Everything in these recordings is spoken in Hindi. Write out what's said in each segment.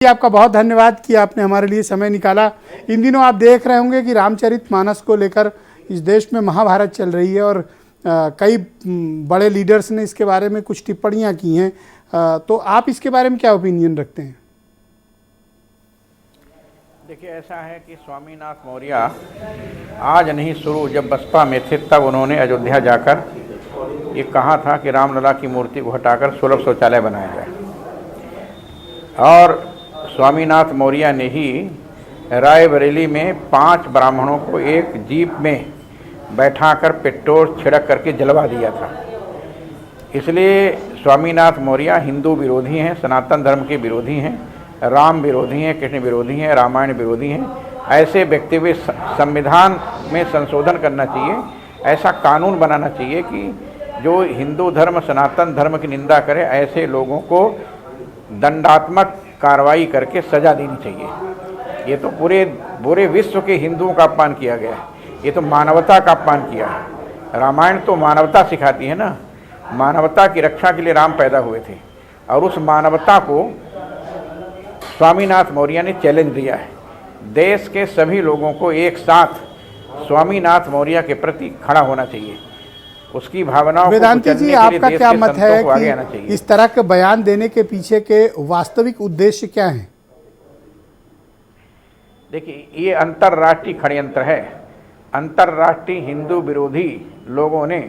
आपका बहुत धन्यवाद कि आपने हमारे लिए समय निकाला। इन दिनों आप देख रहे होंगे कि रामचरितमानस को लेकर इस देश में महाभारत चल रही है और कई बड़े लीडर्स ने इसके बारे में कुछ टिप्पणियां की हैं। तो आप इसके बारे में क्या ओपिनियन रखते हैं? देखिए, ऐसा है कि स्वामीनाथ मौर्य आज नहीं शुरू जब बसपा में थे तब उन्होंने अयोध्या जाकर ये कहा था कि रामलला की मूर्ति को हटाकर सुलभ शौचालय बनाया जाए। और स्वामीनाथ मौर्य ने ही रायबरेली में 5 ब्राह्मणों को एक जीप में बैठाकर पेट्रोल छिड़क करके जलवा दिया था। इसलिए स्वामीनाथ मौर्य हिंदू विरोधी हैं, सनातन धर्म के विरोधी हैं, राम विरोधी हैं, कृष्ण विरोधी हैं, रामायण विरोधी हैं। ऐसे व्यक्ति हुए संविधान में संशोधन करना चाहिए, ऐसा कानून बनाना चाहिए कि जो हिंदू धर्म सनातन धर्म की निंदा करे ऐसे लोगों को दंडात्मक कार्रवाई करके सजा देनी चाहिए। ये तो पूरे विश्व के हिंदुओं का अपमान किया गया है, ये तो मानवता का अपमान किया है। रामायण तो मानवता सिखाती है ना, मानवता की रक्षा के लिए राम पैदा हुए थे और उस मानवता को स्वामीनाथ मौर्य ने चैलेंज दिया है। देश के सभी लोगों को एक साथ स्वामीनाथ मौर्य के प्रति खड़ा होना चाहिए, उसकी भावनाओं वेदांती जी, आपका क्या मत है कि इस तरह के बयान देने के पीछे के वास्तविक उद्देश्य क्या हैं? देखिए, ये अंतर्राष्ट्रीय षड्यंत्र है। अंतर्राष्ट्रीय हिंदू विरोधी लोगों ने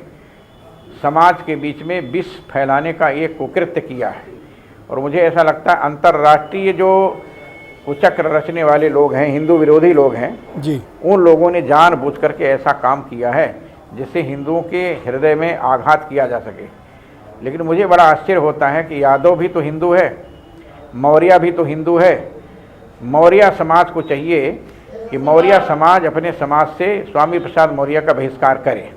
समाज के बीच में विष फैलाने का एक कुकृत्य किया है और मुझे ऐसा लगता है अंतर्राष्ट्रीय जो कुचक्र रचने वाले लोग हैं, हिंदू विरोधी लोग हैं जी, उन लोगों ने जानबूझ करके ऐसा काम किया है जिससे हिंदुओं के हृदय में आघात किया जा सके। लेकिन मुझे बड़ा आश्चर्य होता है कि यादव भी तो हिंदू है, मौर्य भी तो हिंदू है। मौर्य समाज को चाहिए कि मौर्य समाज अपने समाज से स्वामी प्रसाद मौर्य का बहिष्कार करे।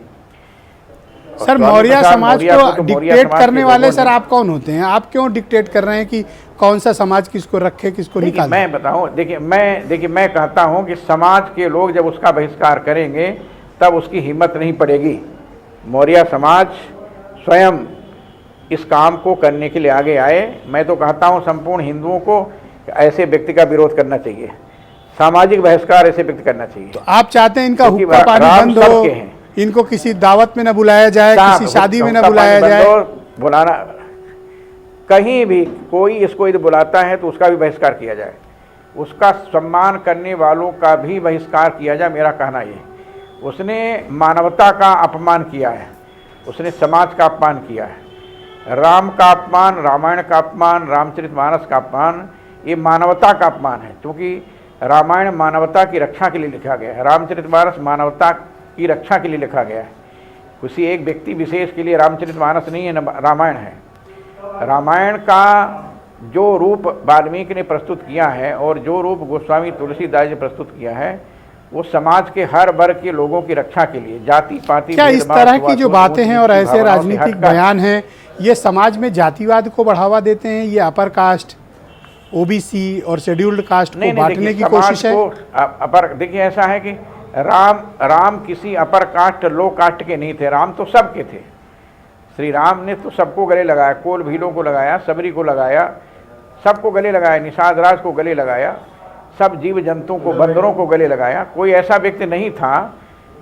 सर, मौर्य समाज को डिक्टेट करने वाले सर आप कौन होते हैं? आप क्यों डिक्टेट कर रहे हैं कि कौन सा समाज किसको रखे किसको निकाले? मैं बताऊं, देखिए मैं कहता हूं कि समाज के लोग जब उसका बहिष्कार करेंगे तब उसकी हिम्मत नहीं पड़ेगी। मौर्य समाज स्वयं इस काम को करने के लिए आगे आए। मैं तो कहता हूं संपूर्ण हिंदुओं को ऐसे व्यक्ति का विरोध करना चाहिए, सामाजिक बहिष्कार ऐसे व्यक्ति करना चाहिए। तो आप चाहते हैं इनका हुक्का पानी बंद हो, इनको किसी दावत में न बुलाया जाए, किसी शादी में न बुलाया जाए? बुलाना कहीं भी कोई इसको यदि बुलाता है तो उसका भी बहिष्कार किया जाए, उसका सम्मान करने वालों का भी बहिष्कार किया जाए। मेरा कहना ये, उसने मानवता का अपमान किया है, उसने समाज का अपमान किया है। राम का अपमान, रामायण का अपमान, रामचरितमानस का अपमान, ये मानवता का अपमान है। क्योंकि रामायण मानवता की रक्षा के लिए लिखा गया है, रामचरितमानस मानवता की रक्षा के लिए लिखा गया है। किसी एक व्यक्ति विशेष के लिए रामचरितमानस नहीं है, रामायण है। रामायण का जो रूप वाल्मीकि ने प्रस्तुत किया है और जो रूप गोस्वामी तुलसीदास ने प्रस्तुत किया है वो समाज के हर वर्ग के लोगों की रक्षा के लिए, जाति पाति क्या इस तरह की जो बातें हैं और ऐसे राजनीतिक बयान हैं ये समाज में जातिवाद को बढ़ावा देते हैं? ये अपर कास्ट, ओबीसी और शेड्यूल्ड कास्ट को बांटने की कोशिश है? अपर, देखिए ऐसा है कि राम किसी अपर कास्ट लो कास्ट के नहीं थे, राम तो सबके थे। श्री राम ने तो सबको गले लगाया, कोल भीलों को लगाया, सबरी को लगाया, सबको गले लगाया, निषाद राज को गले लगाया, सब जीव जंतुओं को, बंदरों को गले लगाया। कोई ऐसा व्यक्ति नहीं था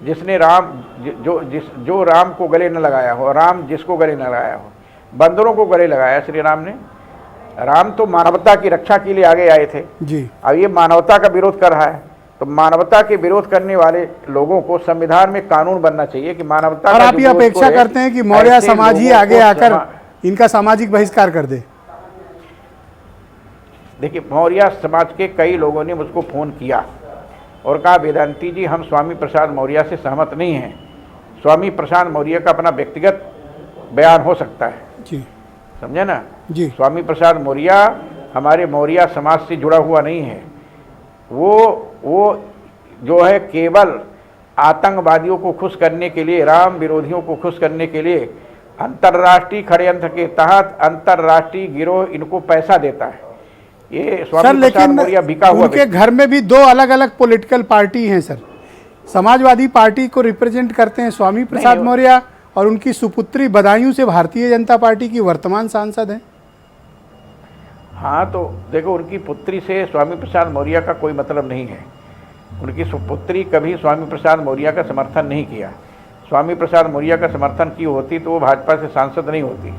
जिसने जो राम को गले न लगाया हो, राम जिसको गले न लगाया हो। बंदरों को गले लगाया श्री राम ने। राम तो मानवता की रक्षा के लिए आगे आए थे जी। अब ये मानवता का विरोध कर रहा है, तो मानवता के विरोध करने वाले लोगों को संविधान में कानून बनना चाहिए कि मानवता। और आप ये अपेक्षा करते हैं कि मौर्य समाज ही आगे आकर इनका सामाजिक बहिष्कार कर दे? देखिए, मौर्य समाज के कई लोगों ने मुझको फ़ोन किया और कहा वेदांती जी हम स्वामी प्रसाद मौर्य से सहमत नहीं हैं। स्वामी प्रसाद मौर्य का अपना व्यक्तिगत बयान हो सकता है जी, समझे ना जी। स्वामी प्रसाद मौर्य हमारे मौर्य समाज से जुड़ा हुआ नहीं है। वो जो है केवल आतंकवादियों को खुश करने के लिए, राम विरोधियों को खुश करने के लिए अंतर्राष्ट्रीय षड्यंत्र के तहत अंतर्राष्ट्रीय गिरोह इनको पैसा देता है। ये सर, लेकिन उनके घर में भी 2 अलग अलग पॉलिटिकल पार्टी हैं सर। समाजवादी पार्टी को रिप्रेजेंट करते हैं स्वामी प्रसाद मौर्य और उनकी सुपुत्री बदायूं से भारतीय जनता पार्टी की वर्तमान सांसद हैं। हाँ, तो देखो, उनकी पुत्री से स्वामी प्रसाद मौर्य का कोई मतलब नहीं है। उनकी पुत्री कभी स्वामी प्रसाद मौर्य का समर्थन नहीं किया। स्वामी प्रसाद मौर्य का समर्थन की होती तो वो भाजपा से सांसद नहीं होती।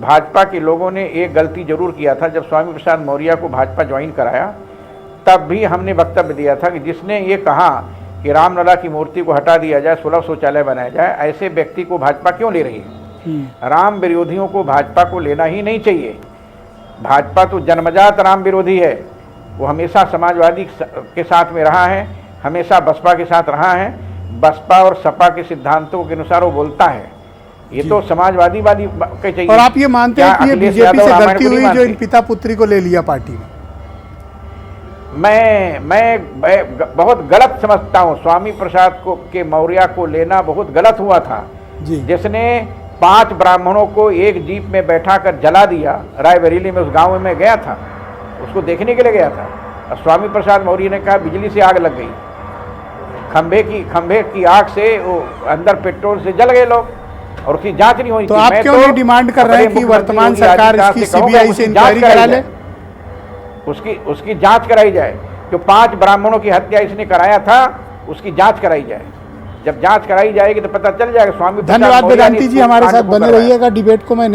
भाजपा के लोगों ने एक गलती जरूर किया था, जब स्वामी प्रसाद मौर्य को भाजपा ज्वाइन कराया तब भी हमने वक्तव्य दिया था कि जिसने ये कहा कि रामलला की मूर्ति को हटा दिया जाए, 16 शौचालय बनाया जाए, ऐसे व्यक्ति को भाजपा क्यों ले रही है। राम विरोधियों को भाजपा को लेना ही नहीं चाहिए। भाजपा तो जन्मजात राम विरोधी है। वो हमेशा समाजवादी के साथ में रहा है, हमेशा बसपा के साथ रहा है। बसपा और सपा के सिद्धांतों के अनुसार वो बोलता है। ये तो समाजवादी वाली के चाहिए। और आप ये मानते हैं कि ये बीजेपी से गलती हुई जो इन पिता पुत्री को ले लिया पार्टी में? मैं बहुत गलत समझता हूँ। स्वामी प्रसाद को के मौर्य को लेना बहुत गलत हुआ था जी। जिसने 5 ब्राह्मणों को एक जीप में बैठा कर जला दिया। रायबरेली में उस गांव में गया था, उसको देखने के लिए गया था। और स्वामी प्रसाद मौर्य ने कहा बिजली से आग लग गई, खंभे की आग से वो अंदर पेट्रोल से जल गए लोग, और उसकी जांच नहीं हुई। तो आप क्यों नहीं डिमांड कर रहे हैं कि वर्तमान सरकार इसकी सीबीआई से इंक्वायरी करा ले? उसकी जांच कराई जाए। जो 5 ब्राह्मणों की हत्या इसने कराया था उसकी जांच कराई जाए। जब जांच कराई जाएगी तो पता चल जाएगा। स्वामी धन्यवाद वेदांती जी, हमारे साथ बने रहिएगा। डिबेट को मैं